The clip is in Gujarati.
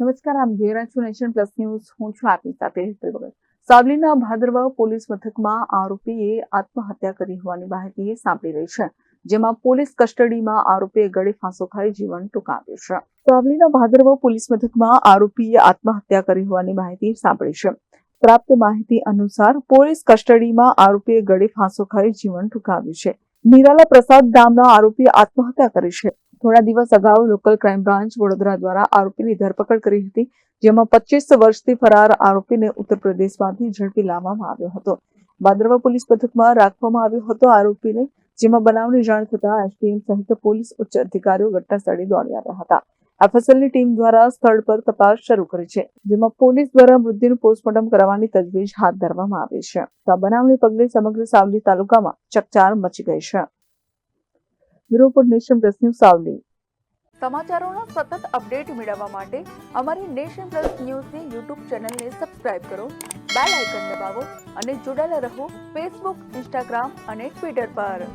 નમસ્કાર, આપ જોઈ રહ્યા છો નેશન પ્લસ ન્યૂઝ. હું છું આપની સાથે હેતલ ભગત. સાવલીના ભાદરવા પોલીસ મથકમાં આરોપીએ આત્મહત્યા કરી હોવાની માહિતી સાંપડી રહી છે, જેમાં પોલીસ કસ્ટડીમાં આરોપીએ ગળે ફાંસો ખાઈ જીવન ટૂંકાવ્યું છે. સાવલીના ભાદરવા પોલીસ મથકમાં આરોપીએ આત્મહત્યા કરી હોવાની માહિતી સાંપડી છે. પ્રાપ્ત માહિતી અનુસાર પોલીસ કસ્ટડીમાં આરોપીએ ગળે ફાંસો ખાઈ જીવન ટૂંકાવ્યું છે. નિરાલા પ્રસાદ નામના આરોપીએ આત્મહત્યા કરી છે. થોડા દિવસ અગાઉ લોકલ ક્રાઇમ બ્રાન્ચ વડોદરા દ્વારા આરોપીની ધરપકડ કરી હતી, જેમાં 25 વર્ષથી ફરાર આરોપીને ઉત્તર પ્રદેશમાંથી ઝડપી લાવવામાં આવ્યો હતો. ભાદરવા પોલીસ મથકમાં રાખવામાં આવ્યો હતો આરોપીને, જેમાં બનાવની જાણ થતાં એસડીએમ સહિત પોલીસ ઉચ્ચ અધિકારીઓ ઘટના સ્થળે દોડી આવ્યા હતા. એફએસએલની ટીમ દ્વારા સ્થળ પર તપાસ શરૂ કરી છે, જેમાં પોલીસ દ્વારા મૃત્યુનું પોસ્ટમોર્ટમ કરાવવાની તજવીજ હાથ ધરવામાં આવી છે. તો આ બનાવને પગલે સમગ્ર સાવલી તાલુકામાં ચકચાર મચી ગઈ છે. Bureau report, nation plus news, Savli. સમાચારોના સતત અપડેટ મેળવવા માટે અમારી નેશન પ્લસ ન્યૂઝની યુટ્યુબ ચેનલને સબસ્ક્રાઇબ કરો, બેલ આઇકન દબાવો અને જોડાયેલા રહો ફેસબુક, ઇન્સ્ટાગ્રામ અને ટ્વિટર પર.